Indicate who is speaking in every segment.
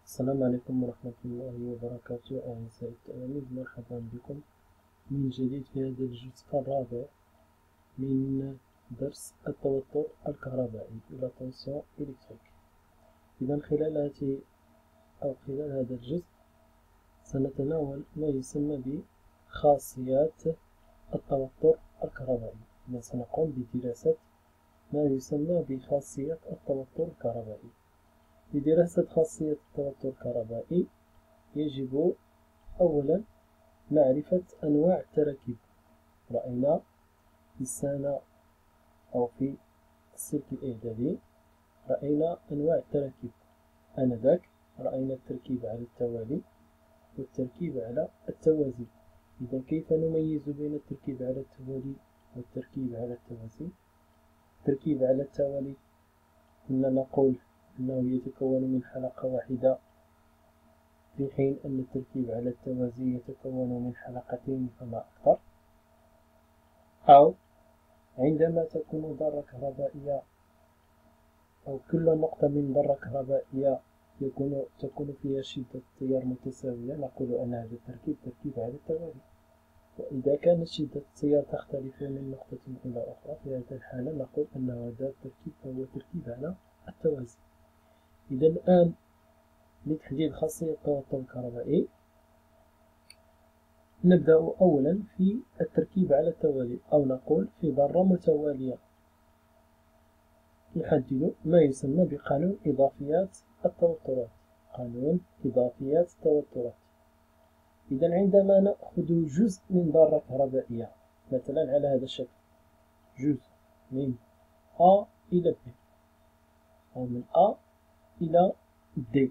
Speaker 1: السلام عليكم ورحمة الله وبركاته أعزائي التلاميذ، مرحبا بكم من جديد في هذا الجزء الرابع من درس التوتر الكهربائي إلى تنسيون إلكتريك. إذا خلال هذا الجزء سنتناول ما يسمى بخاصيات التوتر الكهربائي. إذا سنقوم بدراسة ما يسمى بخاصيات التوتر الكهربائي. لدراسة خاصية التوتر الكهربائي يجب أولا معرفة أنواع التراكيب. رأينا في السنة أو في السلك الإعدادي رأينا أنواع التراكيب. آنذاك رأينا التركيب على التوالي والتركيب على التوازي. إذا كيف نميز بين التركيب على التوالي والتركيب على التوازي؟ التركيب على التوالي كنا نقول أنه يتكون من حلقة واحدة، في حين أن التركيب على التوازي يتكون من حلقتين فما أكثر. أو عندما تكون ذرة كهربائية أو كل نقطة من ذرة كهربائية تكون فيها شدة تيار متساوية، نقول أن هذا التركيب تركيب على التوالي. وإذا كانت شدة التيار تختلف من نقطة إلى أخرى، في هذه الحالة نقول أن هذا التركيب هو تركيب على التوازي. إذا الآن لتحديد خاصية التوتر الكهربائي نبدأ أولا في التركيب على التوالي، أو نقول في ذرة متوالية. نحدد ما يسمى بقانون إضافيات التوترات. قانون إضافيات التوترات. إذا عندما نأخذ جزء من ذرة كهربائية مثلا على هذا الشكل، جزء من A إلى B أو من A إلى D،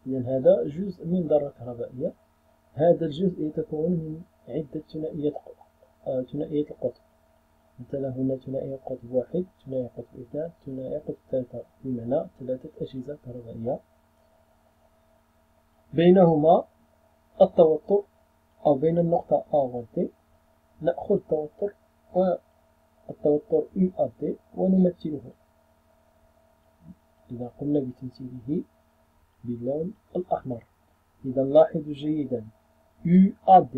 Speaker 1: إذا هذا جزء من ذرة كهربائية. هذا الجزء يتكون من عدة ثنائية القطب. مثلا هنا ثنائية قطب واحد، ثنائية قطب اثنان، ثنائية قطب ثلاثة، بمعنى 3 أجهزة كهربائية بينهما التوتر، أو بين النقطة A و D نأخذ التوتر والتوتر UAD ونمثله. إذا قمنا بتمثيله باللون الأحمر، إذا لاحظوا جيدا UAD،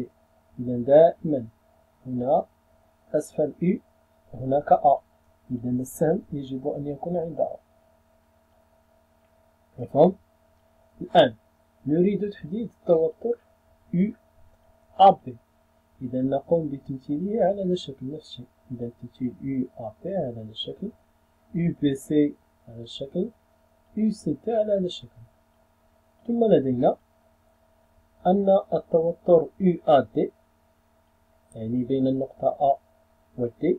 Speaker 1: إذا دائما هنا أسفل U هناك A، إذا السهم يجب أن يكون عند A. مفهوم؟ الآن نريد تحديد التوتر UAB، إذا نقوم بتمثيله على هذا الشكل نفس الشيء. إذا تمثيل UAB على هذا الشكل، UBC على هذا الشكل، UCT على هذا الشكل. ثم لدينا أن التوتر UAD يعني بين النقطة A و D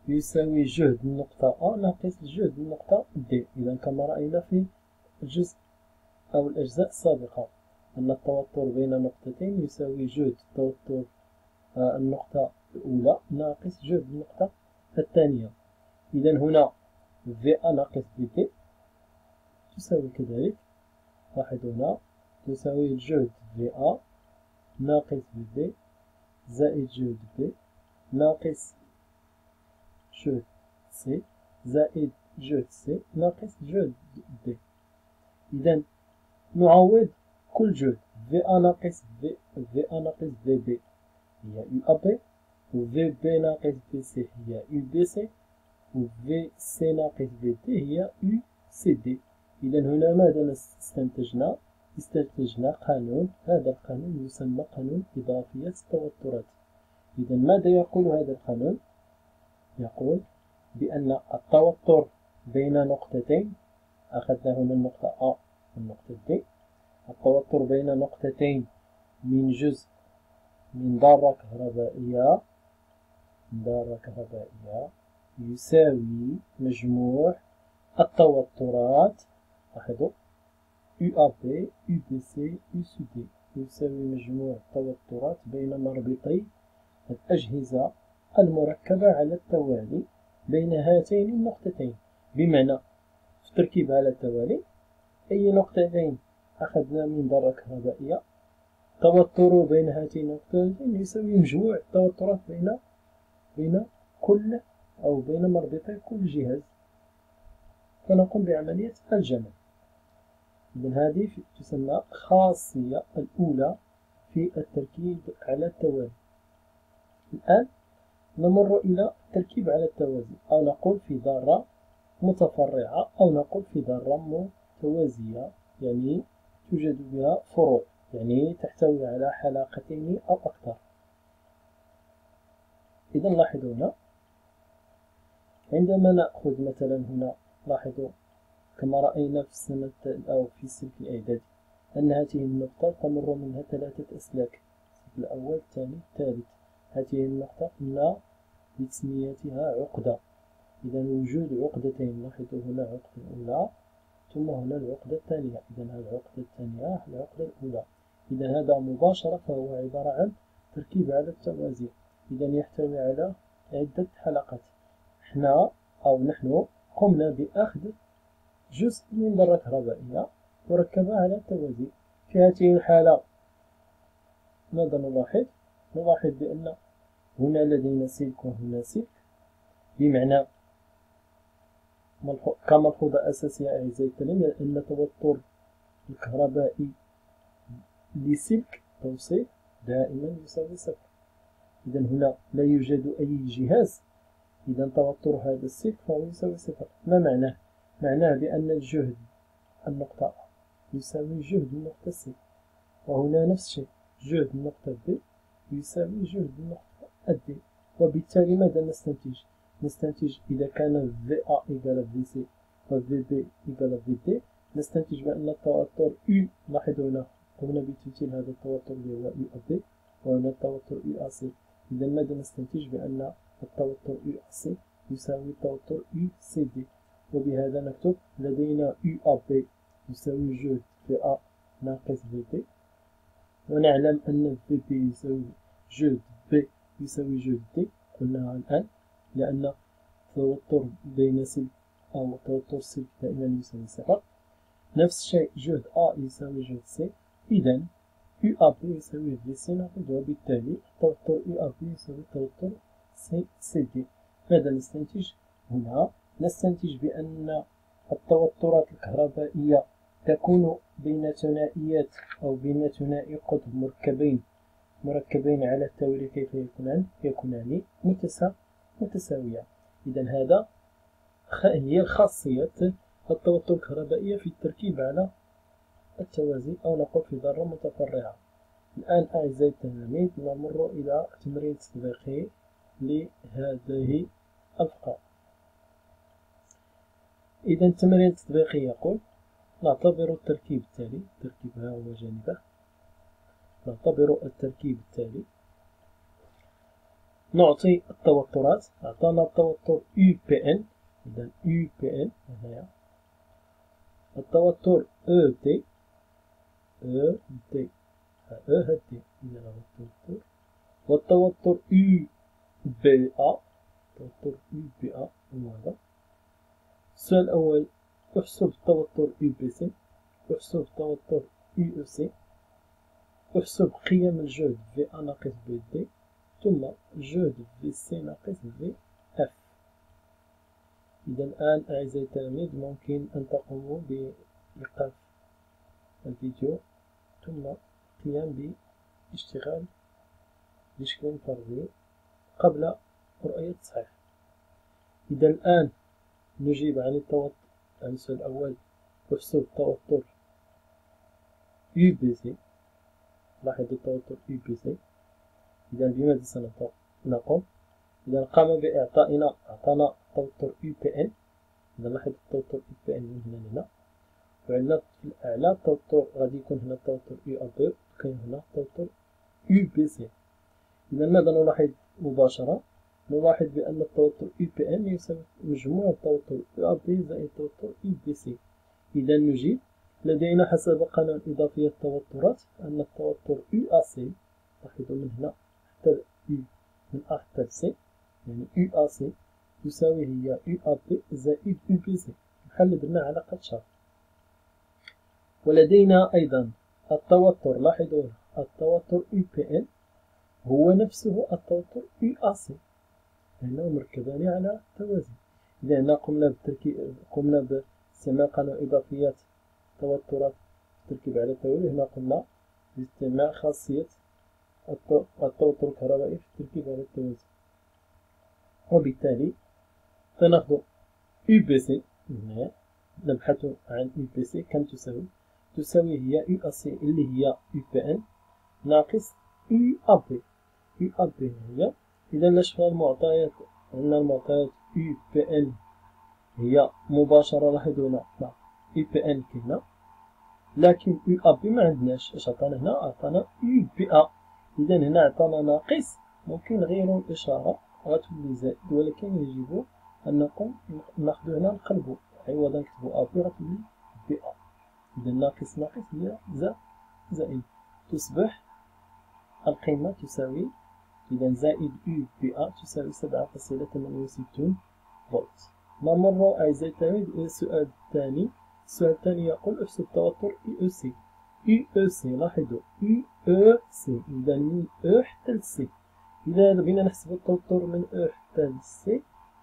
Speaker 1: يساوي جهد النقطة A ناقص جهد النقطة D. إذا كما رأينا في الجزء أو الأجزاء السابقة أن التوتر بين نقطتين يساوي جهد توتر النقطة الأولى ناقص جهد النقطة الثانية. إذا هنا VA ناقص VD تساوي كذلك، لاحظ هنا تساوي الجهد VA ناقص VB زائد جهد B ناقص جهد C زائد جهد C ناقص جهد D. إذا نعوض كل جهد. VA ناقص VB هي UAB، و VB ناقص VC هي UBC، و VC ناقص VD هي UCD. إذا هنا ماذا استنتجنا؟ استنتجنا قانون، هذا القانون يسمى قانون إضافية التوترات. إذا ماذا يقول هذا القانون؟ يقول بأن التوتر بين نقطتين، أخذنا هنا النقطة A والنقطة D، التوتر بين نقطتين من جزء من ذرة كهربائية يساوي مجموع التوترات. لاحظوا UAB UBC UCD يساوي مجموع التوترات بين مربطي الأجهزة المركبة على التوالي بين هاتين النقطتين. بمعنى في التركيب على التوالي أي نقطتين أخذنا من ذرة كهربائية توتر بين هاتين النقطتين يساوي مجموع التوترات بين كل أو بين مربطي كل جهاز، فنقوم بعملية الجمع. إذن هذه تسمى خاصية الأولى في التركيب على التوازي. الآن نمر إلى التركيب على التوازي، أو نقول في ذرة متفرعة، أو نقول في ذرة متوازية، يعني توجد بها فروع، يعني تحتوي على حلقتين أو أكثر. إذا لاحظوا هنا عندما نأخذ مثلا هنا، لاحظوا كما رأينا في السنة أو في السلك الإعدادي أن هذه النقطة تمر منها 3 أسلاك، السلك الأول الثاني الثالث. هذه النقطة قلنا بتسميتها عقدة. إذا وجود عقدتين، لاحظوا هنا العقدة الأولى ثم هنا العقدة الثانية. إذا العقدة الثانية العقدة الأولى. إذا هذا مباشرة فهو عبارة عن تركيب على التوازي. إذا يحتوي على عدة حلقات. نحن قمنا بأخذ جزء من ذرة كهربائية وركبها على التوازي. في هذه الحالة ماذا نلاحظ؟ نلاحظ بأن هنا لدينا سلك وهنا سلك، بمعنى كملحوظة أساسية أعزائي التلاميذ أن توتر الكهربائي لسلك توصيل دائما يساوي صفر. إذا هنا لا يوجد أي جهاز، إذا توتر هذا السلك فهو يساوي صفر. ما معناه؟ معناه بأن الجهد النقطة A يساوي جهد النقطة C، وهنا نفس الشيء، جهد النقطة B يساوي جهد النقطة D. وبالتالي ماذا نستنتج؟ نستنتج إذا كان VA إيكال VC و VB إيكال VD، نستنتج بأن التوتر U، لاحظوا هنا قمنا بتمثيل هذا التوتر اللي هو UAB، وهنا التوتر UAC. إذا ماذا نستنتج؟ بأن التوتر UAC يساوي التوتر UCD، وبهذا نكتب لدينا UAB يساوي جهد VA ناقص VB، ونعلم أن VB يساوي جهد B يساوي جهد D. قلناها الآن لأن التوتر بين سلك أو توتر سلك دائما يساوي صفر. نفس الشيء جهد A يساوي جهد C. إذا UAB يساوي VC ناقص، وبالتالي التوتر UAB يساوي التوتر CD. ماذا نستنتج هنا؟ نستنتج بأن التوترات الكهربائية تكون بين ثنائيات أو بين ثنائي قطب مركبين على التوالي. كيف يكونان متساويان. إذا هذا هي خاصية التوتر الكهربائية في التركيب على التوازي، أو نقول في ذرة متفرعة. الآن أعزائي التلاميذ نمر إلى تمرين تطبيقي لهذه الفقرة. إذا التمرين التطبيقي يقول: نعتبر التركيب التالي، التركيب ها هو جانبه، نعتبر التركيب التالي. نعطي التوترات، أعطانا التوتر UPN، إذا UPN هنايا، التوتر ED، ED إذا هو التوتر، والتوتر UBA، التوتر UBA هو هذا. السؤال الأول: احسب التوتر UBC، احسب التوتر UEC، احسب قيم الجهد VA ناقص VD، ثم جهد VC ناقص VF. إذا الآن أعزائي التلاميذ ممكن أن تقوموا بإيقاف الفيديو ثم القيام باشتغال بشكل فردي قبل رؤية التصحيح. إذا الآن نجيب عن التوتر، عن السؤال الأول: احسب التوتر UBC. لاحظوا التوتر UBC. إذا بماذا سنقوم؟ إذا قام بإعطائنا، أعطانا التوتر UPN. إذا لاحظ التوتر UPN من هنا لهنا، وعندنا في الأعلى التوتر غادي يكون هنا التوتر UAB، وكاين هنا التوتر UBC. إذا ماذا نلاحظ مباشرة؟ نلاحظ بأن التوتر UPN يساوي مجموع التوتر UAB زائد التوتر UBC. إذا نجيب لدينا حسب قانون إضافية التوترات أن التوتر UAC، لاحظوا من هنا حتى U من A حتى C، يعني UAC يساوي هي UAB زائد UBC. نحل درنا علاقة شرط. ولدينا أيضا التوتر، لاحظوا التوتر UPN هو نفسه التوتر UAC، لأنهم مركبان على توازي. إذا هنا قمنا باستعمال قانون إضافيات التوترات في التركيب على التوالي. هنا قلنا باستعمال خاصية التوتر الكهربائي في التركيب على التوازي. وبالتالي سنأخذ UBC. هنا نبحث عن UBC كم تساوي هي UAC اللي هي UPN ناقص UAB. UAB هي إذا نشوف المعطيات، عندنا المعطيات UPN هي مباشرة. لاحظوا هنا UPN كاينة، لكن UAB ما عندناش. اش عطانا هنا؟ عطانا UBA. إذا هنا عطانا ناقص، ممكن نغيرو الإشارة غتولي زائد، ولكن يجب أنكم ناخدو هنا نقلبو، عوضا نكتبو AB غتولي BA. إذا ناقص هي زائد، تصبح القيمة تساوي إذا زائد UBA تساوي 7.68 فولت. نمر أعزائي التلاميذ إلى السؤال الثاني. السؤال الثاني يقول احسب توتر EEC. EEC لاحظوا EEC إذا من E حتى ل C. إذا بغينا نحسب التوتر من E حتى ل C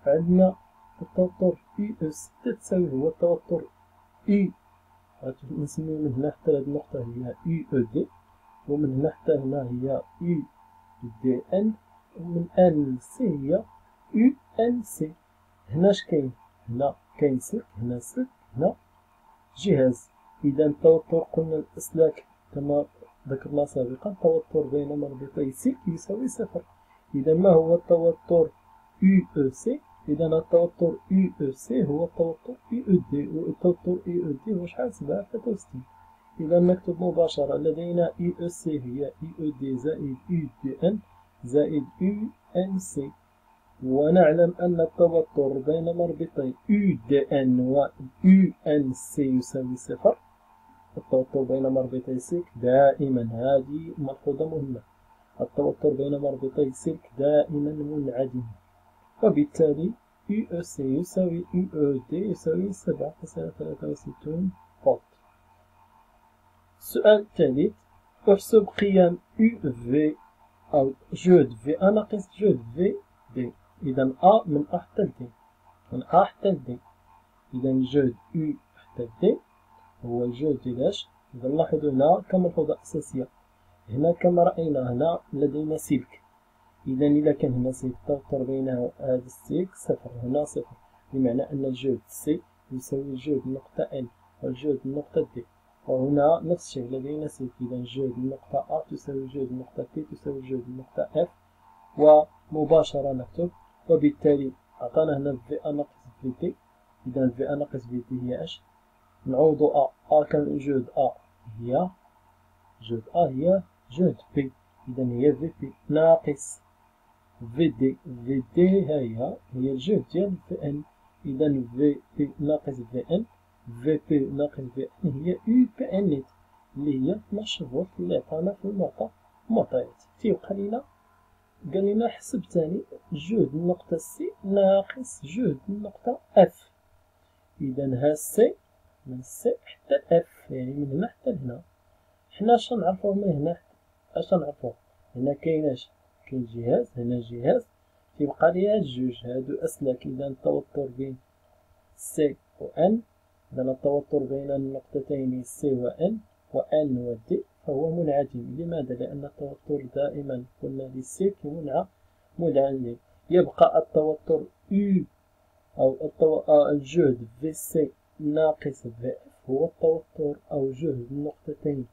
Speaker 1: فعندنا التوتر EEC تساوي هو التوتر E، نسميو من هنا حتى لهاد النقطة هي EED، ومن هنا حتى هنا هي EDN، ومن N ل C هي UNC. هنا اش كاين؟ هنا كاين سلك، هنا سلك، هنا جهاز. إذا التوتر قلنا الأسلاك كما ذكرنا سابقا التوتر بين مربطي السلك يساوي صفر. إذا ما هو التوتر UEC؟ إذا التوتر UEC هو التوتر EED، والتوتر EED هو شحال؟ 7.63. إذا نكتب مباشرة لدينا EEC هي EED زائد EDN زائد UNC. ونعلم أن التوتر بين مربطي UDN و UNC يساوي صفر. التوتر بين مربطي السلك دائما، هذه ملحوظة مهمة، التوتر بين مربطي السلك دائما منعدم، وبالتالي EEC يساوي EED يساوي 7.63 فولت. السؤال الثالث، احسب قيم UV أو جهد VA ناقص جهد VD. إذا A من A حتى ل D، من A حتى ل D. إذا الجهد U حتى ل D هو الجهد ديالاش؟ إذا نلاحظو هنا كملحوظة أساسية، هنا كما رأينا هنا لدينا سلك. إذا إذا كان هنا سلك التوتر بين هذا السلك صفر، هنا صفر، بمعنى أن الجهد C يساوي الجهد النقطة N والجهد النقطة D. وهنا نفس الشيء لدينا سلك، إذا جهد النقطة A تساوي جهد النقطة T تساوي جهد النقطة F، ومباشرة نكتب. وبالتالي عطانا هنا في A ناقص في T. إذا في A ناقص في T هي اش؟ نعوضو A كان جهد A هي جهد P، إذا هي في P ناقص في D. في D هي الجهد ديال في N. إذا في P ناقص في N، في P ناقص في N هي UPN نت اللي هي 12 فولت اللي عطانا في المعطيات. تيبقى لينا قال لنا حسب ثاني جهد النقطة C ناقص جهد النقطة F. إذا ها C من C حتى F، يعني من هنا حتى لهنا. حنا اش نعرفوه من هنا؟ اش نعرفوه؟ هنا كاين جهاز، هنا جهاز، تيبقى لي هاد الجوج هادو أسلاك. إذا التوتر بين C و N، إذا التوتر بين النقطتين C و N و N و D فهو منعدم. لماذا؟ لأن التوتر دائما قلنا للسلك منعدم. يبقى التوتر U أو الجهد VC ناقص VF هو التوتر أو جهد النقطتين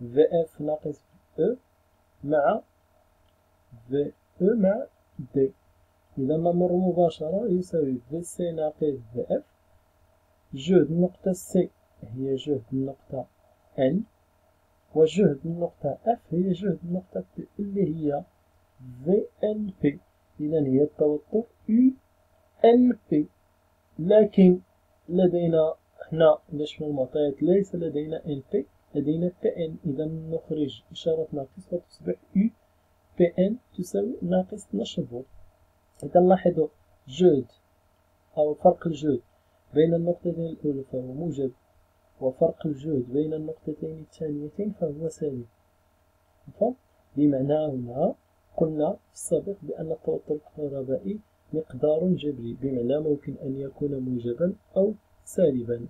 Speaker 1: VF ناقص E مع VE مع D. إذا نمر مباشرة يساوي VC ناقص VF. جهد النقطة C هي جهد النقطة N، وجهد النقطة F هي جهد النقطة P اللي هي VNP. إذا هي التوتر UNP. لكن لدينا هنا نشوف المعطيات ليس لدينا NP، لدينا PN. إذا نخرج إشارة ناقص وتصبح UPN تساوي ناقص 12 فولت. إذا نلاحظ جهد أو فرق الجهد بين النقطتين الأولى فهو موجب، وفرق الجهد بين النقطتين الثانيتين فهو سالب. بمعنى هنا قلنا في السابق بأن التوتر الكهربائي مقدار جبري، بمعنى ممكن أن يكون موجبا أو سالبا.